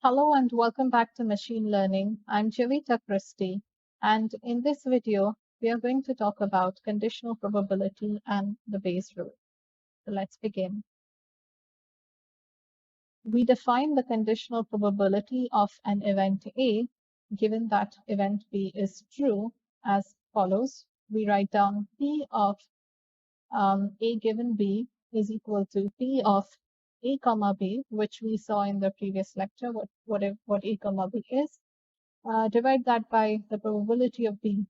Hello and welcome back to Machine Learning. I'm Javita Christie, and in this video, we are going to talk about conditional probability and the Bayes rule. So let's begin. We define the conditional probability of an event A, given that event B is true, as follows. We write down P of A given B is equal to P of A comma B, which we saw in the previous lecture, what A comma B is. Divide that by the probability of B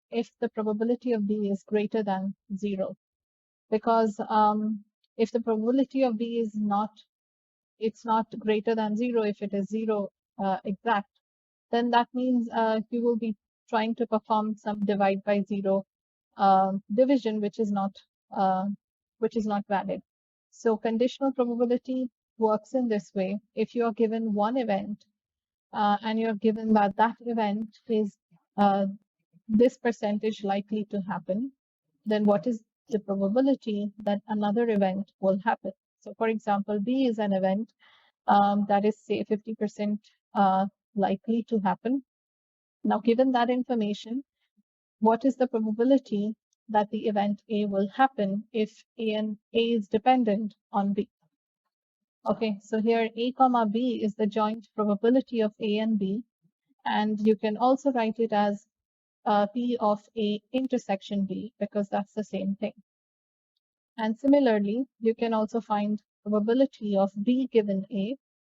if the probability of B is greater than 0. Because if the probability of B is it's not greater than 0, if it is 0 exact, then that means you will be trying to perform some divide by 0 division, which is not valid. So conditional probability works in this way. If you are given one event and you're given that that event is this percentage likely to happen, then what is the probability that another event will happen? So for example, B is an event that is say 50% likely to happen. Now, given that information, what is the probability that the event A will happen if A is dependent on B? Okay, so here A comma B is the joint probability of A and B, and you can also write it as P of A intersection B, because that's the same thing. And similarly, you can also find probability of B given A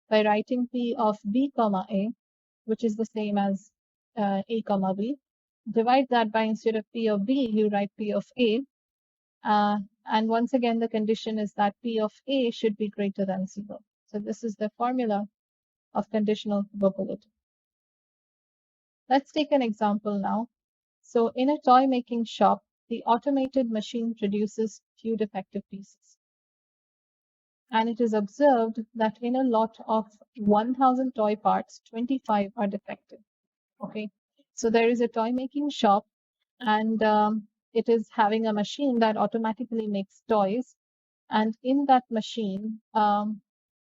by writing P of B comma A, which is the same as A comma B. Divide that by, instead of P of B, you write P of A. And once again, the condition is that P of A should be greater than 0. So this is the formula of conditional probability. Let's take an example now. So in a toy making shop, the automated machine produces few defective pieces. And it is observed that in a lot of 1,000 toy parts, 25 are defective. Okay, so there is a toy making shop, and it is having a machine that automatically makes toys. And in that machine,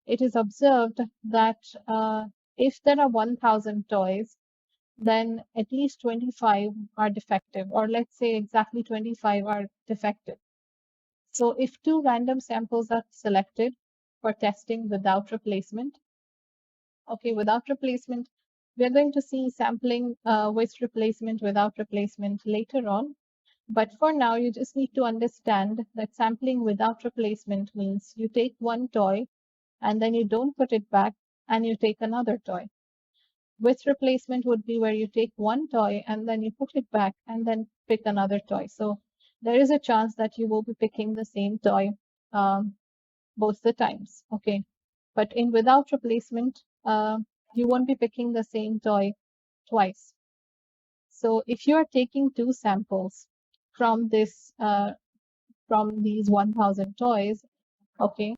it is observed that if there are 1,000 toys, then at least 25 are defective, or let's say exactly 25 are defective. So if two random samples are selected for testing without replacement, okay, without replacement, we're going to see sampling with replacement, without replacement later on. But for now, you just need to understand that sampling without replacement means you take one toy and then you don't put it back and you take another toy. With replacement would be where you take one toy and then you put it back and then pick another toy. So there is a chance that you will be picking the same toy both the times. Okay, but in without replacement, you won't be picking the same toy twice. So if you are taking two samples from this from these 1,000 toys, okay,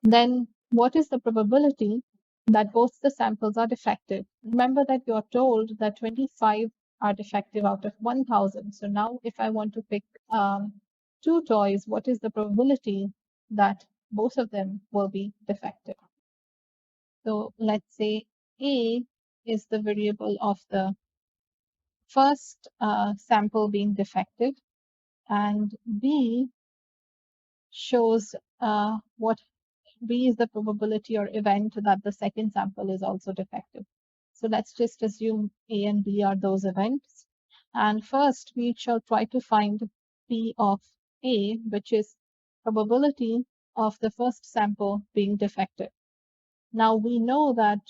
then what is the probability that both the samples are defective? Remember that you are told that 25 are defective out of 1,000. So now if I want to pick two toys, what is the probability that both of them will be defective? So let's say A is the variable of the first sample being defective, and B shows what B is the probability or event that the second sample is also defective. So let's just assume A and B are those events. And first, we shall try to find P of A, which is probability of the first sample being defective. Now we know that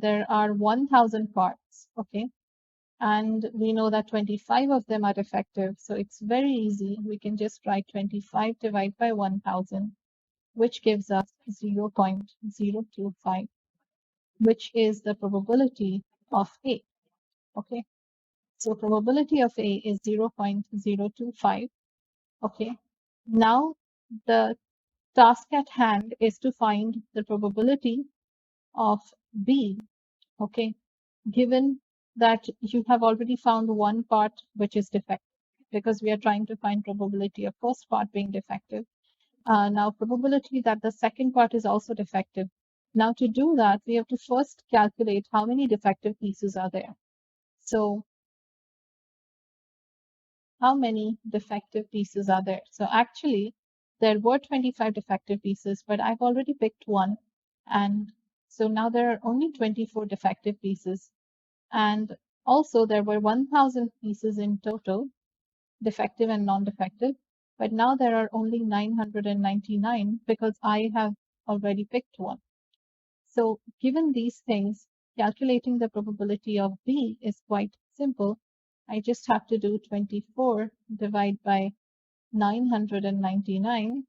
there are 1,000 parts, okay? And we know that 25 of them are defective. So it's very easy. We can just write 25 divided by 1,000, which gives us 0.025, which is the probability of A. Okay, so probability of A is 0.025. Okay, now the task at hand is to find the probability of B. Okay, given that you have already found one part which is defective, because we are trying to find probability of first part being defective. Now probability that the second part is also defective. Now to do that, we have to first calculate how many defective pieces are there. So how many defective pieces are there? So actually, there were 25 defective pieces, but I've already picked one. And so now there are only 24 defective pieces. And also there were 1,000 pieces in total, defective and non-defective. But now there are only 999 because I have already picked one. So given these things, calculating the probability of B is quite simple. I just have to do 24 divided by 999,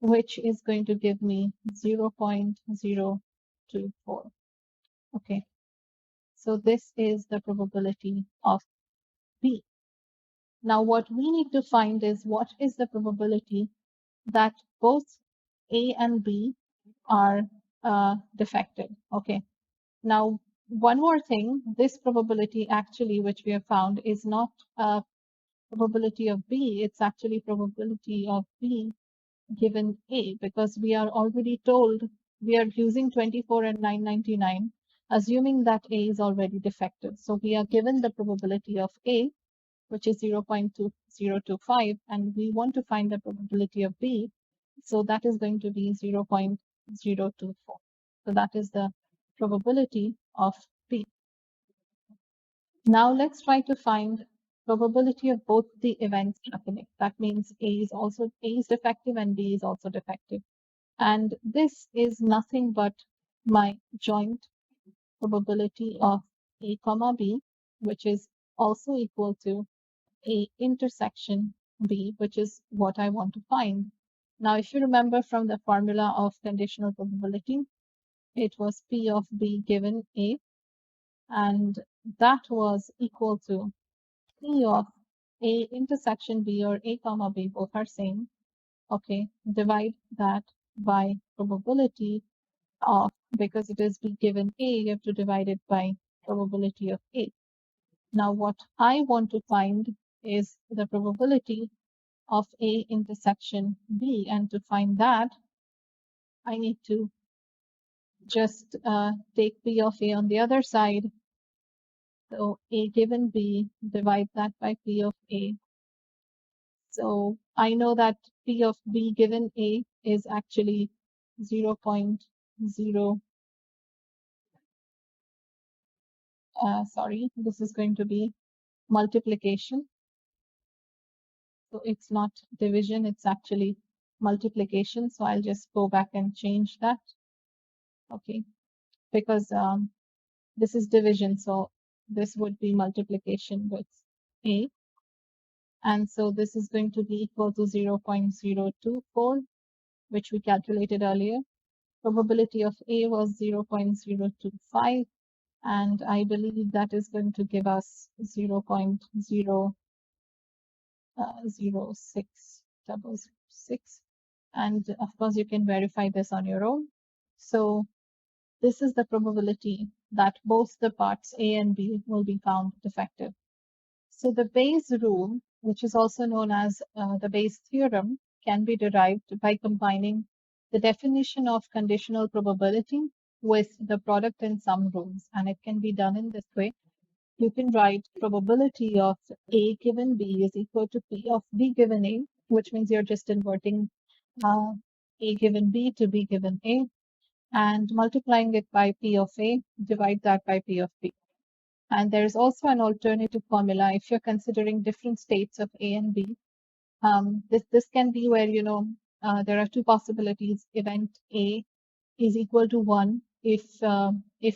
which is going to give me 0.024. Okay, so this is the probability of B. Now what we need to find is what is the probability that both A and B are defective. Okay, now one more thing, this probability actually which we have found is not probability of B, it's actually probability of B given A, because we are already told we are using 24 and 999, assuming that A is already defective. So we are given the probability of A, which is 0.2025, and we want to find the probability of B. So that is going to be 0.024. So that is the probability of B. Now let's try to find probability of both the events happening. That means A is defective and B is also defective. And this is nothing but my joint probability of A comma B, which is also equal to A intersection B, which is what I want to find. Now, if you remember from the formula of conditional probability, it was P of B given A, and that was equal to P of A intersection B, or A comma B, both are same. Okay, divide that by probability of, because it is B given A, you have to divide it by probability of A. Now what I want to find is the probability of A intersection B, and to find that I need to just take P of A on the other side. So A given B, divide that by P of A. So I know that P of B given A is actually 0.0, sorry, this is going to be multiplication. So it's not division, it's actually multiplication. So I'll just go back and change that. Okay, because this is division, so this would be multiplication with A. And so this is going to be equal to 0.024, which we calculated earlier. Probability of A was 0.025, and I believe that is going to give us 0.00666. And of course, you can verify this on your own. So this is the probability that both the parts A and B will be found defective. So the Bayes rule, which is also known as the Bayes theorem, can be derived by combining the definition of conditional probability with the product and sum rules. And it can be done in this way. You can write probability of A given B is equal to P of B given A, which means you're just inverting A given B to B given A, and multiplying it by P of A, divide that by P of B. And there is also an alternative formula if you're considering different states of A and B. This can be where, you know, there are two possibilities. Event A is equal to 1 if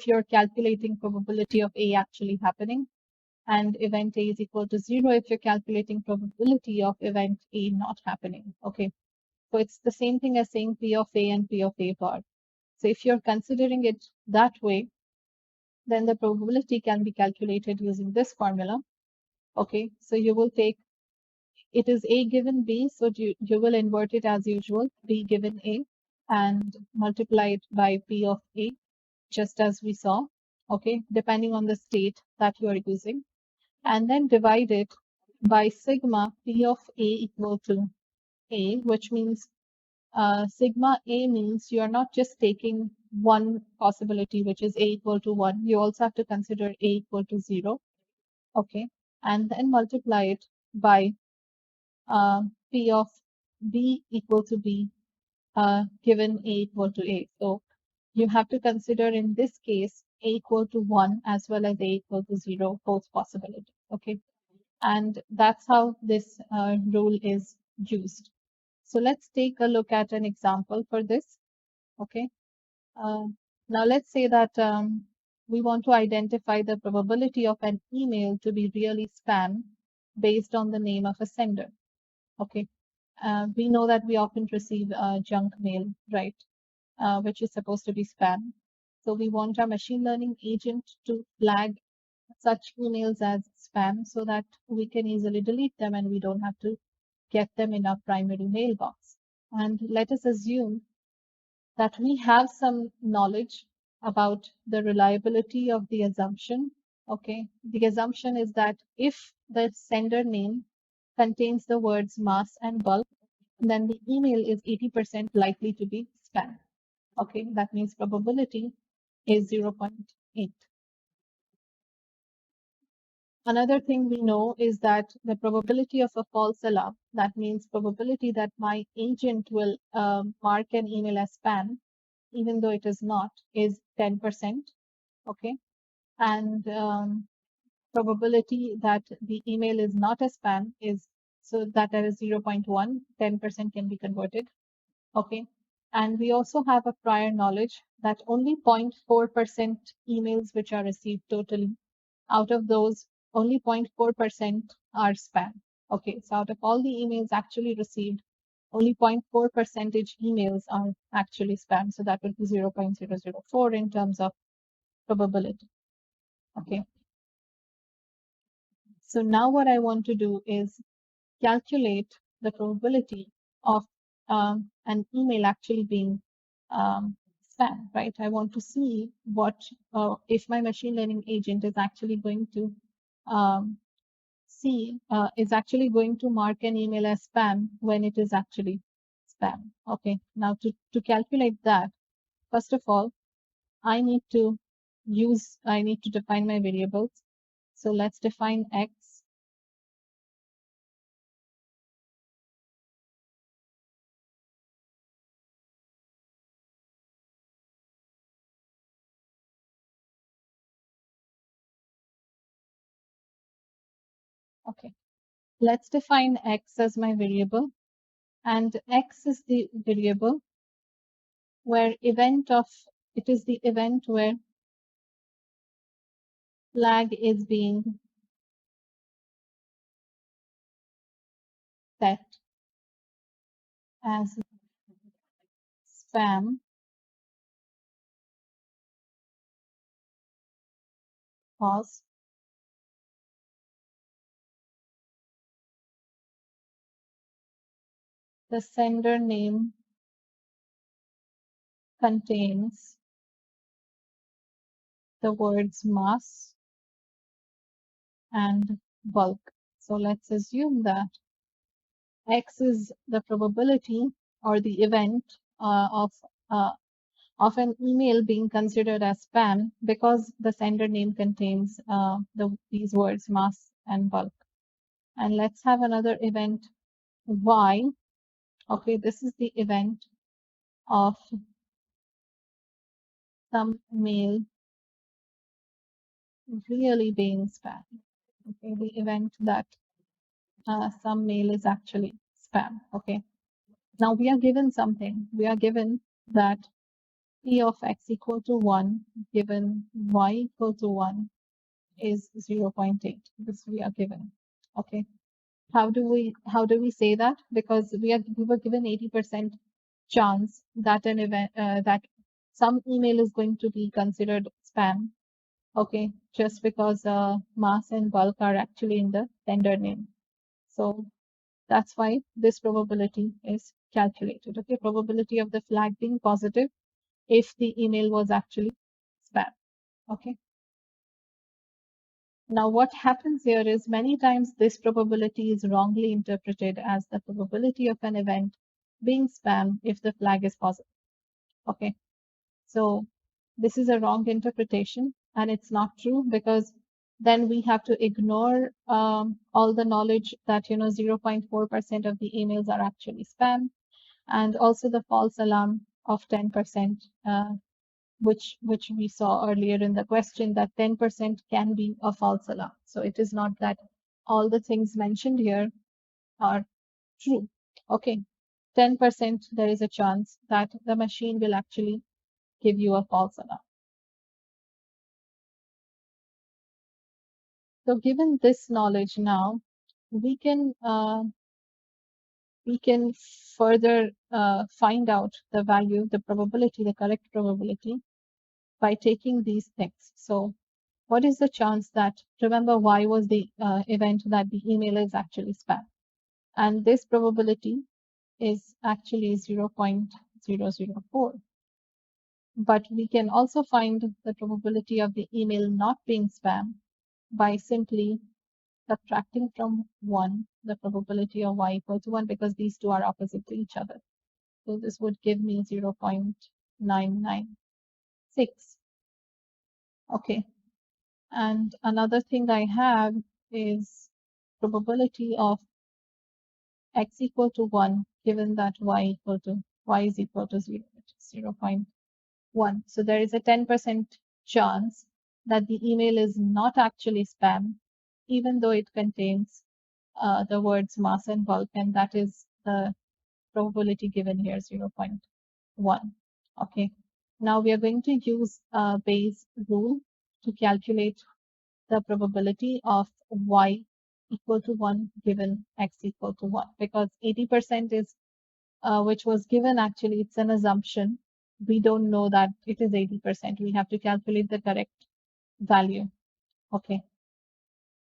you're calculating probability of A actually happening, and event A is equal to 0 if you're calculating probability of event A not happening. Okay, so it's the same thing as saying P of A and P of A bar. So if you're considering it that way, then the probability can be calculated using this formula. Okay, so you will take, it is A given B, so you will invert it as usual, B given A, and multiply it by P of A, just as we saw, okay, depending on the state that you are using, and then divide it by sigma P of A equal to A, which means sigma A means you are not just taking one possibility, which is A equal to 1, you also have to consider A equal to 0, okay, and then multiply it by P of B equal to B, given A equal to A. So you have to consider in this case A equal to 1 as well as A equal to 0, both possibilities, okay? And that's how this rule is used. So let's take a look at an example for this, okay? Now let's say that we want to identify the probability of an email to be really spam based on the name of a sender, okay? We know that we often receive junk mail, right? Which is supposed to be spam. So we want our machine learning agent to flag such emails as spam so that we can easily delete them and we don't have to get them in our primary mailbox. And let us assume that we have some knowledge about the reliability of the assumption. Okay, the assumption is that if the sender name contains the words mass and bulk, then the email is 80% likely to be spam. Okay, that means probability is 0.8. Another thing we know is that the probability of a false alarm, that means probability that my agent will mark an email as spam, even though it is not, is 10%. Okay, and probability that the email is not a spam is, so that is 0.1, 10% can be converted. Okay, and we also have a prior knowledge that only 0.4% emails which are received totally, out of those, only 0.4% are spam. Okay, so out of all the emails actually received, only 0.4 percentage emails are actually spam. So that would be 0.004 in terms of probability. Okay. So now what I want to do is calculate the probability of an email actually being spam, right? I want to see what, if my machine learning agent is actually going to is actually going to mark an email as spam when it is actually spam. Okay, now to calculate that, first of all, I need to define my variables. So let's define X. Okay, let's define X as my variable, and X is the variable where it is the event where flag is being set as spam, pause, the sender name contains the words mass and bulk. So let's assume that X is the probability or the event uh, of an email being considered as spam because the sender name contains these words mass and bulk. And let's have another event Y. Okay, this is the event of some mail really being spam. Okay, the event that some mail is actually spam. Okay, now we are given something. We are given that P of X equal to 1 given Y equal to 1 is 0.8. This we are given. Okay, how do we say that? Because we were given 80% chance that an event that some email is going to be considered spam. Okay, just because mass and bulk are actually in the sender name. So that's why this probability is calculated. Okay, probability of the flag being positive if the email was actually spam. Okay. Now what happens here is many times this probability is wrongly interpreted as the probability of an event being spam if the flag is positive. Okay. So this is a wrong interpretation, and it's not true, because then we have to ignore all the knowledge that 0.4% of the emails are actually spam, and also the false alarm of 10%, which we saw earlier in the question, that 10% can be a false alarm. So it is not that all the things mentioned here are true. Okay, 10% there is a chance that the machine will actually give you a false alarm. So given this knowledge now, we can further find out the value, the probability, the correct probability by taking these things. So what is the chance that, remember, Y was the event that the email is actually spam. And this probability is actually 0.004. But we can also find the probability of the email not being spam by simply subtracting from 1 the probability of Y equal to 1, because these two are opposite to each other. So this would give me 0.996. Okay. And another thing I have is probability of x equal to 1, given that y is equal to 0, which is 0.1. So there is a 10% chance that the email is not actually spam, even though it contains the words mass and bulk, and that is the probability given here, 0.1. Okay. Now we are going to use Bayes' rule to calculate the probability of y equal to 1 given x equal to 1, because 80% is which was given, actually it's an assumption. We don't know that it is 80%. We have to calculate the correct value. Okay.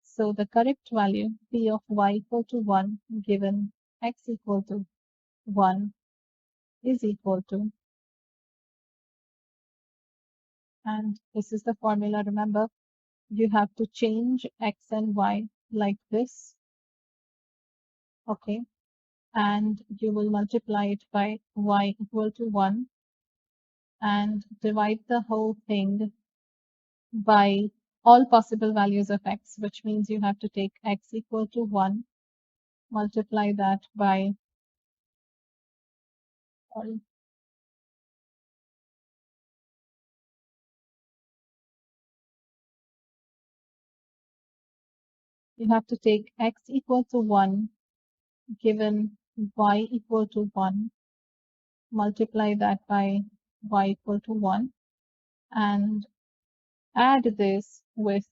So the correct value, P of y equal to 1 given x equal to 1, is equal to, and this is the formula, remember, you have to change x and y like this. Okay. And you will multiply it by y equal to 1 and divide the whole thing by all possible values of x, which means you have to take x equal to 1, multiply that by, sorry, you have to take x equal to 1 given y equal to 1, multiply that by y equal to 1, and add this with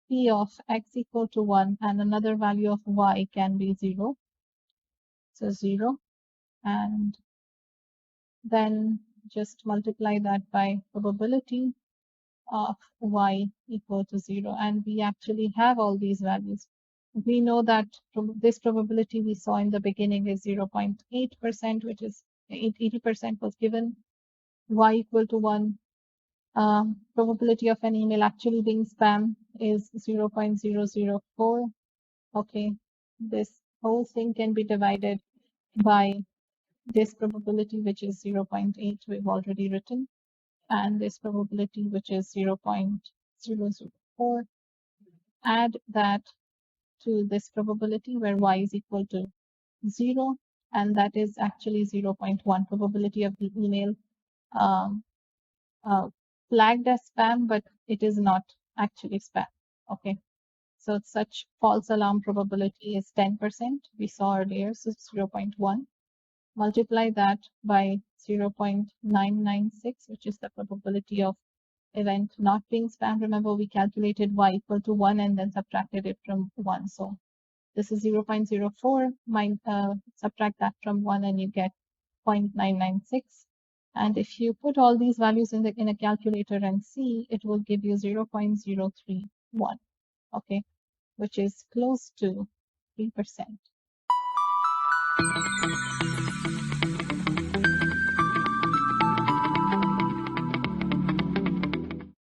p of x equal to 1, and another value of y can be 0. So 0, and then just multiply that by probability of y equal to 0. And we actually have all these values. We know that this probability we saw in the beginning is 0.8%, which is 80% was given. Y equal to 1. Probability of an email actually being spam is 0.004. Okay, this whole thing can be divided by this probability, which is 0.8, we've already written, and this probability, which is 0.004. Add that to this probability where y is equal to 0, and that is actually 0.1 probability of the email flagged as spam, but it is not actually spam. Okay, so such false alarm probability is 10%, we saw earlier, so 0.1. Multiply that by 0.996, which is the probability of event not being spam. Remember, we calculated y equal to 1 and then subtracted it from 1. So this is 0.04, subtract that from 1 and you get 0.996. And if you put all these values in a calculator and see, it will give you 0.031, okay, which is close to 3%.